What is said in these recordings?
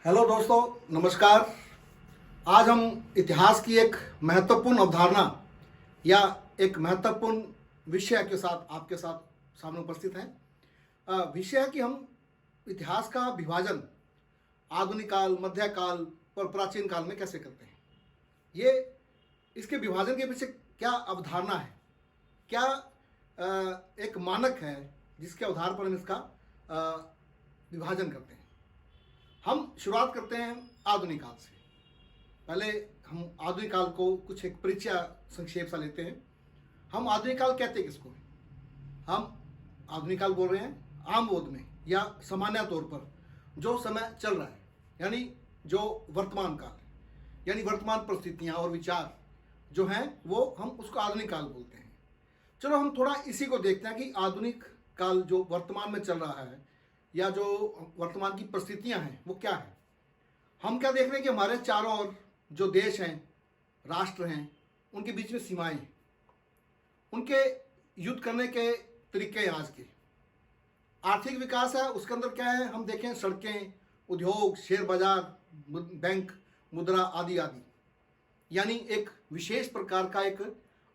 Hello दोस्तों, नमस्कार। आज हम इतिहास की एक महत्वपूर्ण अवधारणा या एक महत्वपूर्ण विषय के साथ आपके साथ सामने उपस्थित हैं। विषय है कि हम इतिहास का विभाजन आधुनिक काल, मध्यकाल और प्राचीन काल में कैसे करते हैं। ये इसके विभाजन के पीछे क्या अवधारणा है, क्या एक मानक है जिसके आधार पर हम इसका विभाजन करते हैं। हम शुरुआत करते हैं आधुनिक काल से। पहले हम आधुनिक काल को कुछ एक परिचय संक्षेप सा लेते हैं। हम आधुनिक काल कहते हैं किसको? हम आधुनिक काल बोल रहे हैं आम बोध में या सामान्य तौर पर जो समय चल रहा है, यानी जो वर्तमान काल है, यानी वर्तमान परिस्थितियां और विचार जो हैं वो हम उसको आधुनिक काल बोलते हैं। चलो हम थोड़ा इसी को देखते हैं कि आधुनिक काल जो वर्तमान में चल रहा है या जो वर्तमान की परिस्थितियां हैं वो क्या है। हम क्या देख रहे हैं कि हमारे चारों ओर जो देश हैं, राष्ट्र हैं, उनके बीच में सीमाएं हैं, उनके युद्ध करने के तरीके हैं। आज के आर्थिक विकास है, उसके अंदर क्या है हम देखें, सड़कें, उद्योग, शेयर बाजार, बैंक, मुद्रा आदि आदि, यानी एक विशेष प्रकार का एक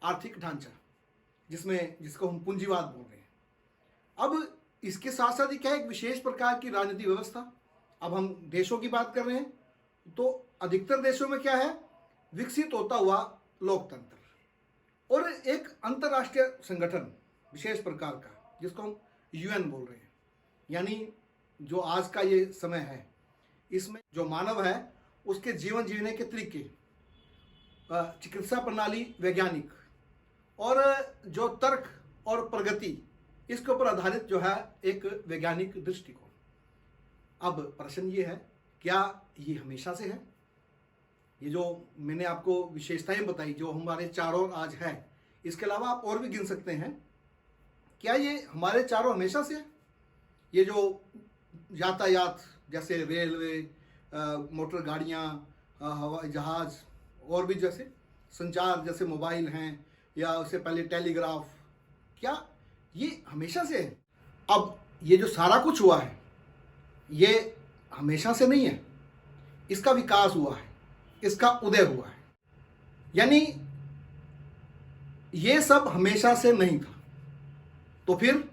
आर्थिक ढांचा जिसको हम पूंजीवाद बोल रहे हैं। अब इसके साथ साथ ही क्या है, एक विशेष प्रकार की राजनीतिक व्यवस्था। अब हम देशों की बात कर रहे हैं तो अधिकतर देशों में क्या है, विकसित होता हुआ लोकतंत्र और एक अंतर्राष्ट्रीय संगठन विशेष प्रकार का जिसको हम यूएन बोल रहे हैं। यानी जो आज का ये समय है, इसमें जो मानव है उसके जीवन जीने के तरीके, चिकित्सा प्रणाली, वैज्ञानिक और जो तर्क और प्रगति, इसके ऊपर आधारित जो है एक वैज्ञानिक दृष्टिकोण। अब प्रश्न ये है, क्या ये हमेशा से है? ये जो मैंने आपको विशेषताएं बताई जो हमारे चारों आज है, इसके अलावा आप और भी गिन सकते हैं। क्या ये हमारे चारों हमेशा से है? ये जो यातायात जैसे रेलवे, मोटर गाड़ियाँ, हवाई जहाज और भी जैसे संचार जैसे मोबाइल हैं या उससे पहले टेलीग्राफ, क्या ये हमेशा से है? अब ये जो सारा कुछ हुआ है ये हमेशा से नहीं है, इसका विकास हुआ है, इसका उदय हुआ है, यानी ये सब हमेशा से नहीं था। तो फिर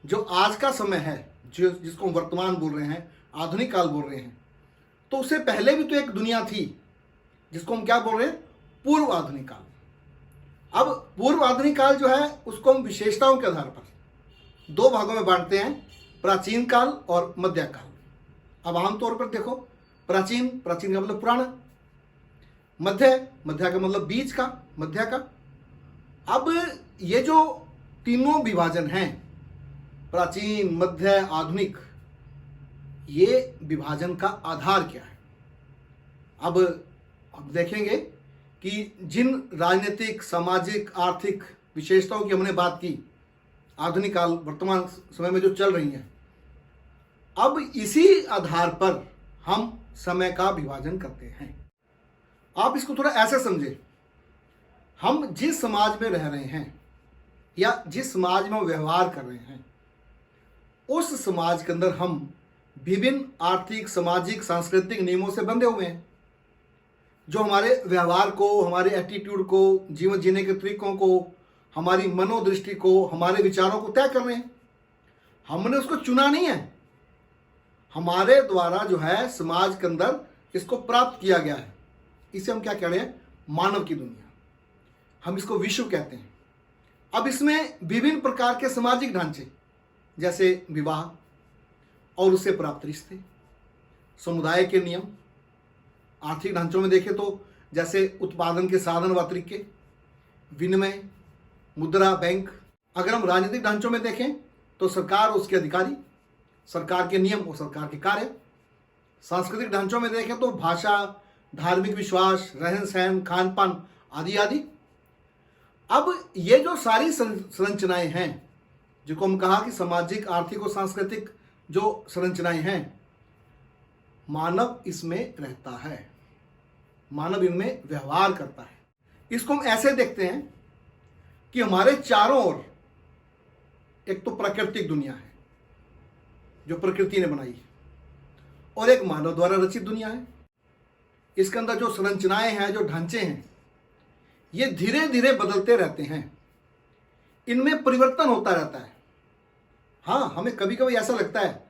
जो आज का समय है, जो जिसको हम वर्तमान बोल रहे हैं, आधुनिक काल बोल रहे हैं, तो उससे पहले भी तो एक दुनिया थी जिसको हम क्या बोल रहे हैं, पूर्व आधुनिक काल। अब पूर्व आधुनिक काल जो है उसको हम विशेषताओं के आधार पर दो भागों में बांटते हैं, प्राचीन काल और मध्यकाल। अब आमतौर पर देखो, प्राचीन का मतलब पुराना, मध्य का मतलब बीच का, मध्य का। अब ये जो तीनों विभाजन हैं, प्राचीन, मध्य, आधुनिक, ये विभाजन का आधार क्या है? अब हम देखेंगे कि जिन राजनीतिक, सामाजिक, आर्थिक विशेषताओं की हमने बात की आधुनिक काल वर्तमान समय में जो चल रही हैं, अब इसी आधार पर हम समय का विभाजन करते हैं। आप इसको थोड़ा ऐसे समझें, हम जिस समाज में रह रहे हैं या जिस समाज में व्यवहार कर रहे हैं, उस समाज के अंदर हम विभिन्न आर्थिक, सामाजिक, सांस्कृतिक नियमों से बंधे हुए हैं जो हमारे व्यवहार को, हमारे एटीट्यूड को, जीवन जीने के तरीकों को, हमारी मनोदृष्टि को, हमारे विचारों को तय कर रहे हैं। हमने उसको चुना नहीं है, हमारे द्वारा जो है समाज के अंदर इसको प्राप्त किया गया है। इसे हम क्या कह रहे हैं, मानव की दुनिया, हम इसको विश्व कहते हैं। अब इसमें विभिन्न प्रकार के सामाजिक ढांचे जैसे विवाह और उससे प्राप्त रिश्ते, समुदाय के नियम, आर्थिक ढांचों में देखें तो जैसे उत्पादन के साधन व तरीके, विनिमय, मुद्रा, बैंक। अगर हम राजनीतिक ढांचों में देखें तो सरकार और उसके अधिकारी, सरकार के नियम और सरकार के कार्य। सांस्कृतिक ढांचों में देखें तो भाषा, धार्मिक विश्वास, रहन सहन, खान पान आदि आदि। अब ये जो सारी संरचनाएं हैं, जिनको हम कहा कि सामाजिक, आर्थिक और सांस्कृतिक जो संरचनाएं हैं, मानव इसमें रहता है, मानव इनमें व्यवहार करता है। इसको हम ऐसे देखते हैं कि हमारे चारों ओर एक तो प्राकृतिक दुनिया है जो प्रकृति ने बनाई है, और एक मानव द्वारा रचित दुनिया है। इसके अंदर जो संरचनाएं हैं, जो ढांचे हैं, ये धीरे धीरे बदलते रहते हैं, इनमें परिवर्तन होता रहता है। हाँ, हमें कभी कभी ऐसा लगता है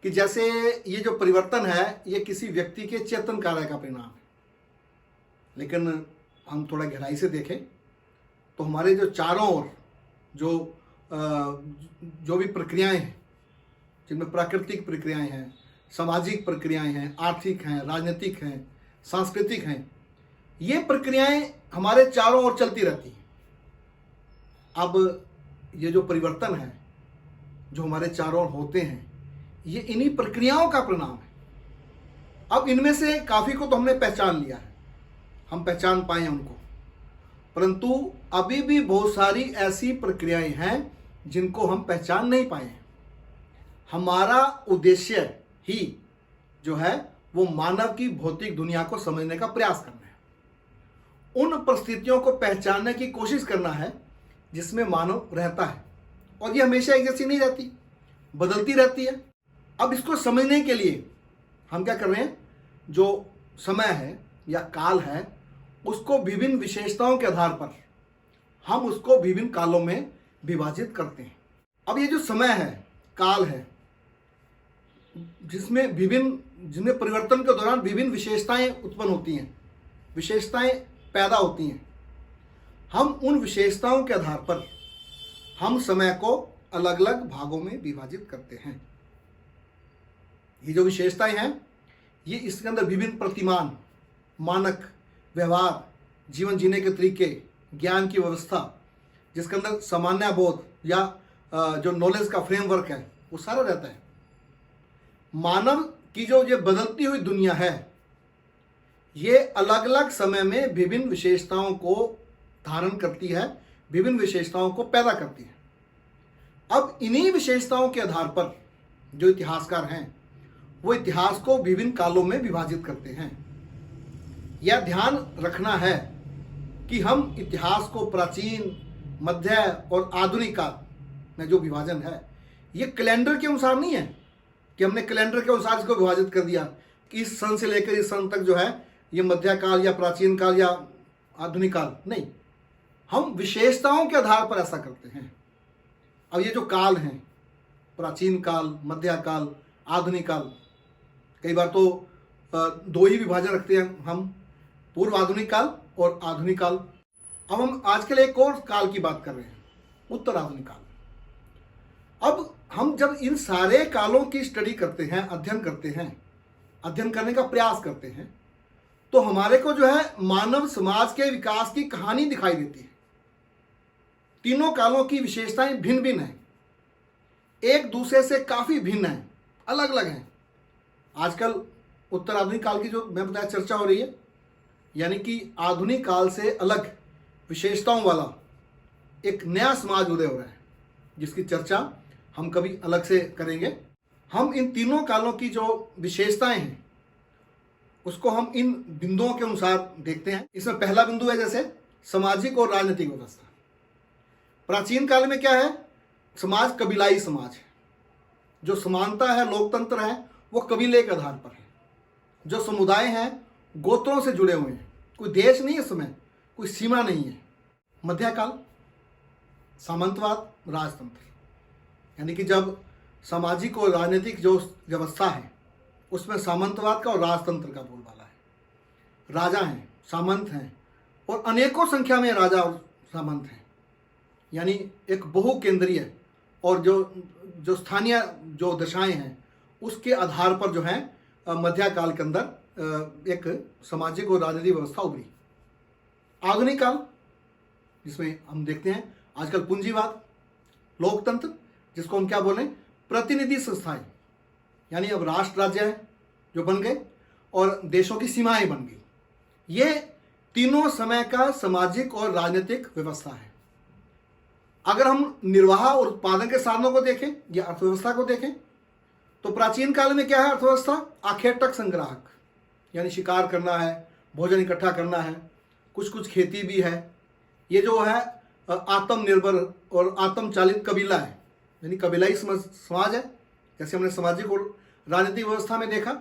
कि जैसे ये जो परिवर्तन है ये किसी व्यक्ति के चेतन कार्य का परिणाम है, लेकिन हम थोड़ा गहराई से देखें तो हमारे जो चारों ओर जो भी प्रक्रियाएं हैं, जिनमें प्राकृतिक प्रक्रियाएं हैं, सामाजिक प्रक्रियाएं हैं, आर्थिक हैं, राजनीतिक हैं, सांस्कृतिक हैं, ये प्रक्रियाएं हमारे चारों ओर चलती रहती हैं। अब ये जो परिवर्तन है जो हमारे चारों ओर होते हैं, ये इन्हीं प्रक्रियाओं का परिणाम है। अब इनमें से काफ़ी को तो हमने पहचान लिया है, हम पहचान पाए हैं उनको, परंतु अभी भी बहुत सारी ऐसी प्रक्रियाएं हैं जिनको हम पहचान नहीं पाए हैं। हमारा उद्देश्य ही जो है वो मानव की भौतिक दुनिया को समझने का प्रयास करना है, उन परिस्थितियों को पहचानने की कोशिश करना है जिसमें मानव रहता है, और ये हमेशा एक जैसी नहीं रहती, बदलती रहती है। अब इसको समझने के लिए हम क्या कर रहे हैं, जो समय है या काल है उसको विभिन्न विशेषताओं के आधार पर हम उसको विभिन्न कालों में विभाजित करते हैं। अब ये जो समय है, काल है, जिनमें परिवर्तन के दौरान विभिन्न विशेषताएं उत्पन्न होती हैं, विशेषताएं पैदा होती हैं, हम उन विशेषताओं के आधार पर हम समय को अलग अलग भागों में विभाजित करते हैं। ये जो विशेषताएं हैं ये इसके अंदर विभिन्न प्रतिमान, मानक, व्यवहार, जीवन जीने के तरीके, ज्ञान की व्यवस्था, जिसके अंदर सामान्य बोध या जो नॉलेज का फ्रेमवर्क है वो सारा रहता है। मानव की जो ये बदलती हुई दुनिया है ये अलग अलग समय में विभिन्न विशेषताओं को धारण करती है, विभिन्न विशेषताओं को पैदा करती है। अब इन्हीं विशेषताओं के आधार पर जो इतिहासकार हैं वो इतिहास को विभिन्न कालों में विभाजित करते हैं। यह ध्यान रखना है कि हम इतिहास को प्राचीन, मध्य और आधुनिक काल में जो विभाजन है ये कैलेंडर के अनुसार नहीं है कि हमने कैलेंडर के अनुसार इसको विभाजित कर दिया कि इस सन से लेकर इस सन तक जो है ये मध्य काल या प्राचीन काल या आधुनिक काल, नहीं, हम विशेषताओं के आधार पर ऐसा करते हैं। अब ये जो काल हैं, प्राचीन काल, मध्य काल, आधुनिक काल, कई बार तो दो ही विभाजन रखते हैं हम, पूर्व आधुनिक काल और आधुनिक काल। अब हम आजकल एक और काल की बात कर रहे हैं, उत्तर आधुनिक काल। अब हम जब इन सारे कालों की स्टडी करते हैं, अध्ययन करते हैं, अध्ययन करने का प्रयास करते हैं, तो हमारे को जो है मानव समाज के विकास की कहानी दिखाई देती है। तीनों कालों की विशेषताएं भिन्न भिन्न हैं, एक दूसरे से काफी भिन्न हैं, अलग अलग हैं। आजकल उत्तर आधुनिक काल की जो मैं बताया चर्चा हो रही है, यानी कि आधुनिक काल से अलग विशेषताओं वाला एक नया समाज उदय हो रहा है, जिसकी चर्चा हम कभी अलग से करेंगे। हम इन तीनों कालों की जो विशेषताएं हैं उसको हम इन बिंदुओं के अनुसार देखते हैं। इसमें पहला बिंदु है जैसे सामाजिक और राजनीतिक व्यवस्था। प्राचीन काल में क्या है, समाज कबीलाई समाज है, जो समानता है, लोकतंत्र है, वो कबीले के आधार पर है। जो समुदाय हैं गोत्रों से जुड़े हुए हैं, कोई देश नहीं है, समय कोई सीमा नहीं है। मध्यकाल सामंतवाद, राजतंत्र, यानी कि जब सामाजिक और राजनीतिक जो व्यवस्था है उसमें सामंतवाद का और राजतंत्र का बोलबाला है। राजा हैं, सामंत हैं, और अनेकों संख्या में राजा और सामंत हैं, यानी एक बहुकेंद्रीय और जो स्थानीय जो दशाएं हैं उसके आधार पर जो है मध्यकाल के अंदर एक सामाजिक और राजनीतिक व्यवस्था उभरी। आधुनिक काल जिसमें हम देखते हैं आजकल पूंजीवाद, लोकतंत्र, जिसको हम क्या बोलें, प्रतिनिधि संस्थाएं, यानी अब राष्ट्र राज्य है जो बन गए और देशों की सीमाएं बन गई। ये तीनों समय का सामाजिक और राजनीतिक व्यवस्था है। अगर हम निर्वाह और उत्पादन के साधनों को देखें या अर्थव्यवस्था को देखें तो प्राचीन काल में क्या है अर्थव्यवस्था, आखेटक संग्राहक, यानी शिकार करना है, भोजन इकट्ठा करना है, कुछ कुछ खेती भी है। ये जो है आत्मनिर्भर और आत्मचालित कबीला है, यानी कबीलाई समाज है, जैसे हमने सामाजिक और राजनीतिक व्यवस्था में देखा।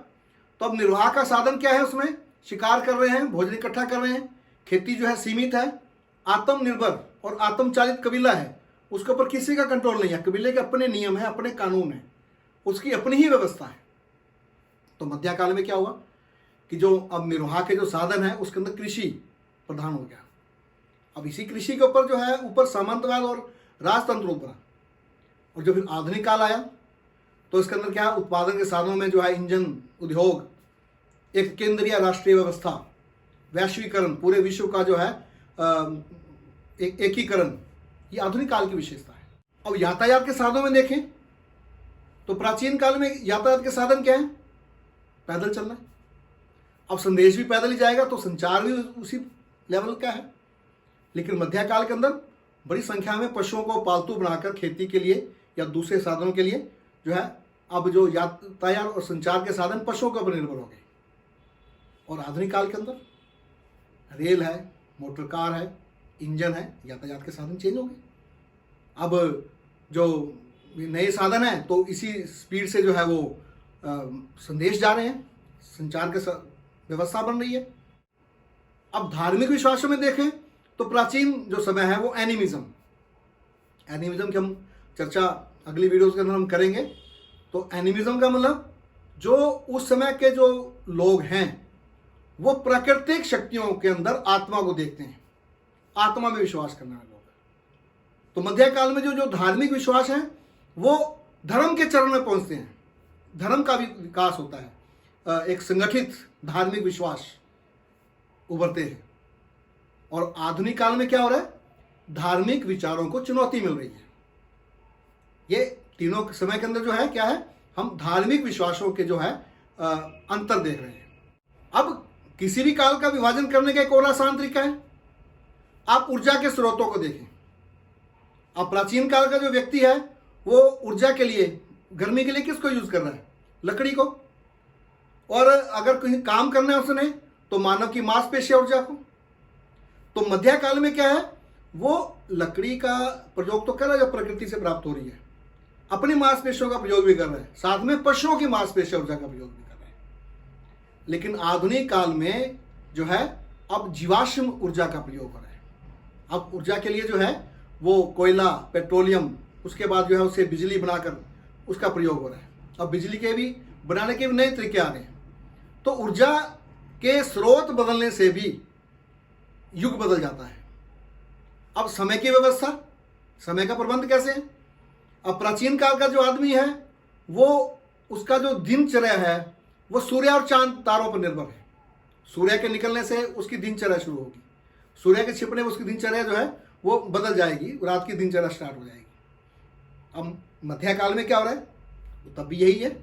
तो अब निर्वाह का साधन क्या है? उसमें शिकार कर रहे हैं, भोजन इकट्ठा कर रहे हैं, खेती जो है सीमित है, आत्मनिर्भर और आत्मचालित कबीला है, उसके ऊपर किसी का कंट्रोल नहीं है, कबीले के अपने नियम है, अपने कानून है, उसकी अपनी ही व्यवस्था है। तो मध्यकाल में क्या हुआ कि जो अब निर्वाह के जो साधन है उसके अंदर कृषि प्रधान हो गया। अब इसी कृषि के ऊपर जो है ऊपर सामंतवाद और राजतंत्र उभरा। और जो फिर आधुनिक काल आया तो इसके अंदर क्या, उत्पादन के साधनों में जो है इंजन, उद्योग, एक केंद्रीय राष्ट्रीय व्यवस्था, वैश्वीकरण, पूरे विश्व का जो है एक एकीकरण, ये आधुनिक काल की विशेषता है। अब यातायात के साधनों में देखें तो प्राचीन काल में यातायात के साधन क्या है? पैदल चलना है। अब संदेश भी पैदल ही जाएगा तो संचार भी उसी लेवल का है। लेकिन मध्यकाल के अंदर बड़ी संख्या में पशुओं को पालतू बनाकर खेती के लिए या दूसरे साधनों के लिए जो है अब जो यातायात और संचार के साधन पशुओं के ऊपर निर्भर हो गए। और आधुनिक काल के अंदर रेल है, मोटर कार है, इंजन है, यातायात के साधन चेंज हो गए। अब जो नए साधन हैं तो इसी स्पीड से जो है वो संदेश जा रहे हैं, संचार के व्यवस्था बन रही है। अब धार्मिक विश्वासों में देखें तो प्राचीन जो समय है वो एनिमिज्म की हम चर्चा अगली वीडियोस के अंदर हम करेंगे। तो एनिमिज्म का मतलब जो उस समय के जो लोग हैं वो प्राकृतिक शक्तियों के अंदर आत्मा को देखते हैं, आत्मा में विश्वास करने वाले लोग। तो मध्यकाल में जो धार्मिक विश्वास है वो धर्म के चरण में पहुंचते हैं, धर्म का भी विकास होता है, एक संगठित धार्मिक विश्वास उभरते हैं। और आधुनिक काल में क्या हो रहा है? धार्मिक विचारों को चुनौती मिल रही है। ये तीनों समय के अंदर जो है क्या है, हम धार्मिक विश्वासों के जो है अंतर देख रहे हैं। अब किसी भी काल का विभाजन करने का एक और आसान तरीका है, आप ऊर्जा के स्रोतों को देखें। अब प्राचीन काल का जो व्यक्ति है वो ऊर्जा के लिए, गर्मी के लिए किसको यूज कर रहा है? लकड़ी को। और अगर कहीं काम करना है उसने तो मानव की मांसपेशियां ऊर्जा को। तो मध्यकाल में क्या है, वो लकड़ी का प्रयोग तो कर रहा है जो प्रकृति से प्राप्त हो रही है, अपनी मांसपेशियों का प्रयोग भी कर रहे हैं, साथ में पशुओं की मांसपेशियों ऊर्जा का प्रयोग भी कर रहे हैं। लेकिन आधुनिक काल में जो है अब जीवाश्म ऊर्जा का प्रयोग हो रहा है। अब ऊर्जा के लिए जो है वो कोयला, पेट्रोलियम, उसके बाद जो है उसे बिजली बनाकर उसका प्रयोग हो रहा है। अब बिजली के भी बनाने के भी नए तरीके आ रहे हैं। तो ऊर्जा के स्रोत बदलने से भी युग बदल जाता है। अब समय की व्यवस्था, समय का प्रबंध कैसे है? अब प्राचीन काल का जो आदमी है वो उसका जो दिनचर्या है वो सूर्य और चांद तारों पर निर्भर है। सूर्य के निकलने से उसकी दिनचर्या शुरू होगी, सूर्य के छिपने में उसकी दिनचर्या जो है वो बदल जाएगी, रात की दिनचर्या स्टार्ट हो जाएगी। अब मध्यकाल में क्या हो रहा है? तो तब भी यही है,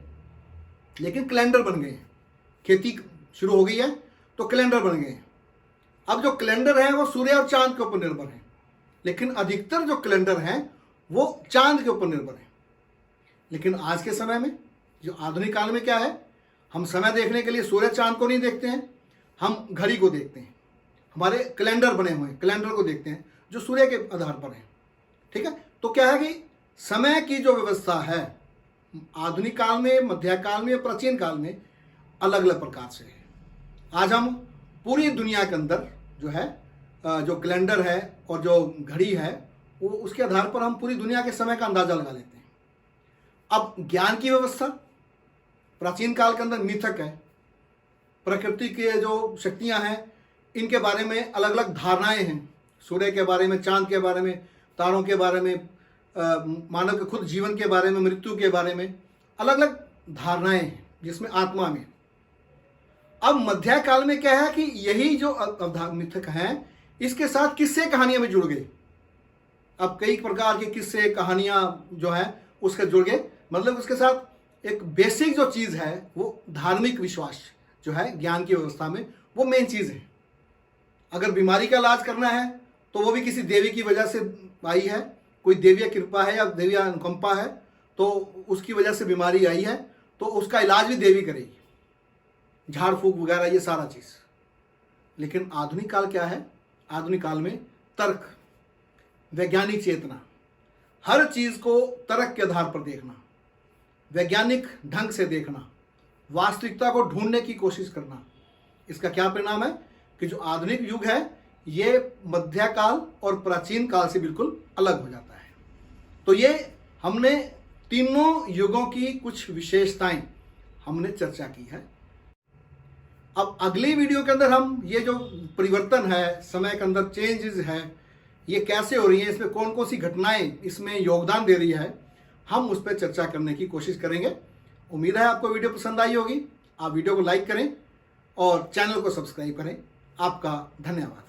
लेकिन कैलेंडर बन गए हैं, खेती शुरू हो गई है तो कैलेंडर बन गए हैं। अब जो कैलेंडर है वो सूर्य और चांद के ऊपर निर्भर है, लेकिन अधिकतर जो कैलेंडर हैं वो चांद के ऊपर निर्भर है। लेकिन आज के समय में जो आधुनिक काल में क्या है, हम समय देखने के लिए सूर्य चांद को नहीं देखते हैं, हम घड़ी को देखते हैं, हमारे कैलेंडर बने हुए हैं, कैलेंडर को देखते हैं जो सूर्य के आधार पर है। ठीक है, तो क्या है कि समय की जो व्यवस्था है आधुनिक काल में, मध्यकाल में, प्राचीन काल में अलग अलग प्रकार से है। आज हम पूरी दुनिया के अंदर जो है जो कैलेंडर है और जो घड़ी है वो उसके आधार पर हम पूरी दुनिया के समय का अंदाजा लगा लेते हैं। अब ज्ञान की व्यवस्था प्राचीन काल के अंदर मिथक है, प्रकृति के जो शक्तियां हैं इनके बारे में अलग अलग धारणाएं हैं, सूर्य के बारे में, चांद के बारे में, तारों के बारे में, मानव के खुद जीवन के बारे में, मृत्यु के बारे में अलग अलग धारणाएं हैं, जिसमें आत्मा में। अब मध्यकाल में क्या है कि यही जो मिथक हैं इसके साथ किस्से कहानियां भी जुड़ गई। अब कई प्रकार के किस्से कहानियां जो है उसके जुड़ गए, मतलब उसके साथ एक बेसिक जो चीज है वो धार्मिक विश्वास जो है ज्ञान की व्यवस्था में वो मेन चीज है। अगर बीमारी का इलाज करना है तो वो भी किसी देवी की वजह से आई है, कोई देवीय कृपा है या देवीय अनुकंपा है तो उसकी वजह से बीमारी आई है तो उसका इलाज भी देवी करेगी, झाड़ फूक वगैरह ये सारा चीज। लेकिन आधुनिक काल क्या है, आधुनिक काल में तर्क, वैज्ञानिक चेतना, हर चीज को तर्क के आधार पर देखना, वैज्ञानिक ढंग से देखना, वास्तविकता को ढूंढने की कोशिश करना। इसका क्या परिणाम है कि जो आधुनिक युग है ये मध्यकाल और प्राचीन काल से बिल्कुल अलग हो जाता है। तो ये हमने तीनों युगों की कुछ विशेषताएं हमने चर्चा की है। अब अगली वीडियो के अंदर हम ये जो परिवर्तन है, समय के अंदर चेंजेस है, ये कैसे हो रही है, इसमें कौन कौन सी घटनाएं इसमें योगदान दे रही है, हम उस पर चर्चा करने की कोशिश करेंगे। उम्मीद है आपको वीडियो पसंद आई होगी। आप वीडियो को लाइक करें और चैनल को सब्सक्राइब करें। आपका धन्यवाद।